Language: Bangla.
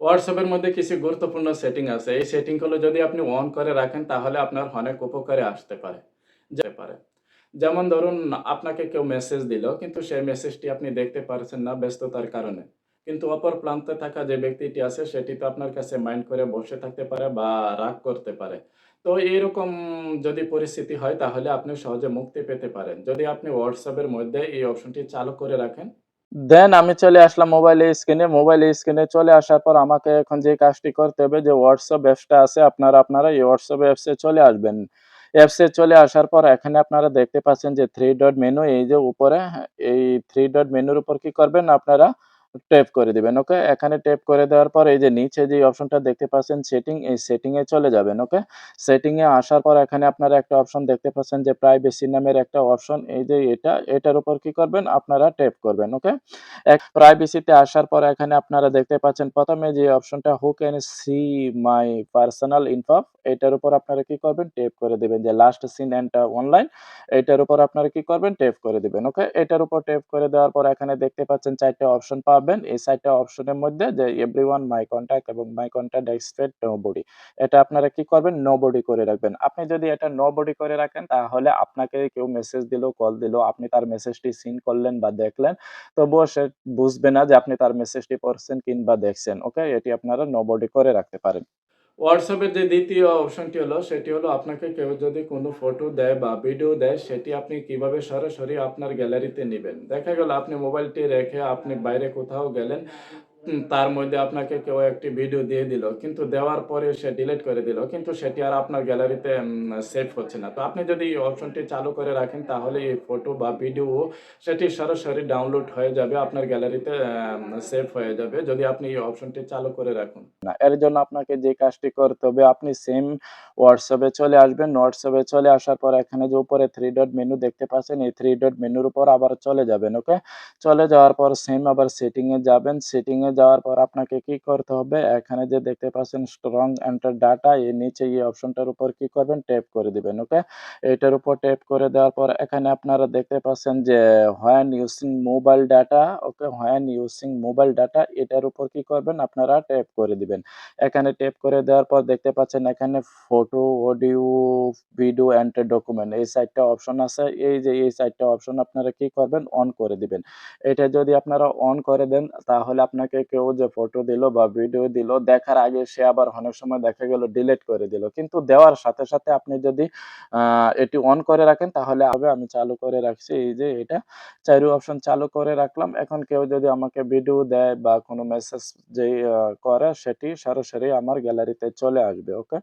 WhatsApp এর মধ্যে কিছু গুরুত্বপূর্ণ সেটিং আছে। এই সেটিং গুলো যদি আপনি অন করে রাখেন তাহলে আপনার অনেক উপকারে আসতে পারে। যেতে পারে। যেমন ধরুন আপনাকে কেউ মেসেজ দিল কিন্তু সেই মেসেজটি আপনি দেখতে পারছেন না ব্যস্ততার কারণে। কিন্তু অপর প্রান্তে থাকা যে ব্যক্তিটি আছে সেটি তো আপনার কাছে মাইন্ড করে বসে থাকতে পারে বা রাগ করতে পারে। তো এইরকম যদি পরিস্থিতি হয় তাহলে আপনি সহজে মুক্তি পেতে পারেন। যদি আপনি WhatsApp এর মধ্যে এই অপশনটি চালু করে রাখেন। দেন আমি চলে আসলাম মোবাইলের স্ক্রিনে। মোবাইলের স্ক্রিনে চলে আসার পর আমাকে এখন যে কাজটি করতে হবে যে WhatsApp অ্যাপসটা আছে আপনারা এই WhatsApp অ্যাপসে চলে আসবেন। অ্যাপসে চলে আসার পর এখানে আপনারা দেখতে পাচ্ছেন যে 3 ডট মেনু এই যে উপরে এই 3 ডট মেনুর উপর কি করবেন আপনারা ট্যাপ করে দিবেন। ওকে? এখানে ট্যাপ করে দেওয়ার পর এই যে নিচে যে অপশনটা দেখতে পাচ্ছেন সেটিং, এই সেটিং এ চলে যাবেন। ওকে? সেটিং এ আসার পর এখানে আপনারা একটা অপশন দেখতে পাচ্ছেন যে প্রাইভেসি নামের একটা অপশন এই যে এটার উপর কি করবেন আপনারা ট্যাপ করবেন। ওকে? প্রাইভেসিতে আসার পর এখানে আপনারা দেখতে পাচ্ছেন ১ম এ যে অপশনটা who can see my personal info এটার উপর আপনারা কি করবেন ট্যাপ করে দিবেন যে লাস্ট সিন এন্ড অনলাইন এটার উপর আপনারা কি করবেন ট্যাপ করে দিবেন। ওকে? এটার উপর ট্যাপ করে দেওয়ার পর এখানে দেখতে পাচ্ছেন ৪ টা অপশন পাবেন। এই ৪ টা অপশনের মধ্যে যে এভরিওয়ান, মাই কনট্যাক্ট এবং মাই কনট্যাক্ট এক্সপেক্ট নোবডি। এটা আপনারা কি করবেন নোবডি করে রাখবেন। আপনি যদি এটা নোবডি করে রাখেন তাহলে আপনাকে কেউ মেসেজ দিল, কল দিল, আপনি তার মেসেজটি সিন করলেন বা দেখলেন, তবুও সে বুঝবে না যে আপনি তার মেসেজটি পড়ছেন কিংবা দেখছেন। ওকে? এটি আপনারা নোবডি করে রাখতে পারেন। WhatsApp এর যে ২য় অপশনটি হলো, সেটি হলো আপনাকে কেউ যদি কোনো ফটো দেয় বা ভিডিও দেয়, সেটি আপনি কিভাবে সরাসরি আপনার গ্যালারিতে নিবেন। দেখা গেল আপনি মোবাইলটি রেখে আপনি বাইরে কোথাও গেলেন, তার মধ্যে আপনাকে কেউ একটি ভিডিও দিয়ে দিল। কিন্তু দেওয়ার পরে সে ডিলিট করে দিল। কিন্তু সেটি আর আপনার গ্যালারিতে সেভ হচ্ছে না। তো আপনি যদি এই অপশনটি চালু করে রাখেন তাহলে এই ফটো বা ভিডিও সেটি সরাসরি ডাউনলোড হয়ে যাবে। আপনার গ্যালারিতে সেভ হয়ে যাবে যদি আপনি এই অপশনটি চালু করে রাখুন। না, এর জন্য আপনাকে যে কাজটি করতে হবে আপনি সেম WhatsApp এ চলে আসবেন। WhatsApp এ চলে আসার পর এখানে যে উপরে 3 ডট মেনু দেখতে পাচ্ছেন, এই 3 ডট মেনুর উপর আবার চলে যাবেন। ওকে? চলে যাওয়ার পর সেম আবার সেটিং এ যাবেন। সেটিং এ যাওয়ার পর আপনাকে কি করতে হবে? এখানে যে দেখতে পাচ্ছেন স্ট্রং এন্টার ডাটা এর নিচে এই অপশনটার উপর কি করবেন? ট্যাপ করে দিবেন। ওকে? এটার উপর ট্যাপ করে দেওয়ার পর এখানে আপনারা দেখতে পাচ্ছেন যে when using mobile data, okay? When using mobile data এটার উপর কি করবেন? আপনারা ট্যাপ করে দিবেন। এখানে ট্যাপ করে দেওয়ার পর দেখতে পাচ্ছেন এখানে photo, audio, video and document এই ৪ টা অপশন আছে। এই যে এই ৪ টা অপশন আপনারা কি করবেন? অন করে দিবেন। এটা যদি আপনারা অন করে দেন তাহলে আপনাকে কেউ যে ফটো দিল বা ভিডিও দিল দেখার আগে সে আবার অনেক সময় দেখা গেল ডিলিট করে দিল। কিন্তু দেওয়ার সাথে, সাথে আপনি যদি আ এটি অন করে রাখেন তাহলে আমি চালু করে রাখছি। এই যে এটা ৪ অপশন চালু করে রাখলাম। এখন কেউ যদি আমাকে ভিডিও দেয় বা কোনো মেসেজ যেই করে সেটি সরাসরি আমার গ্যালারিতে চলে আসবে। ওকে?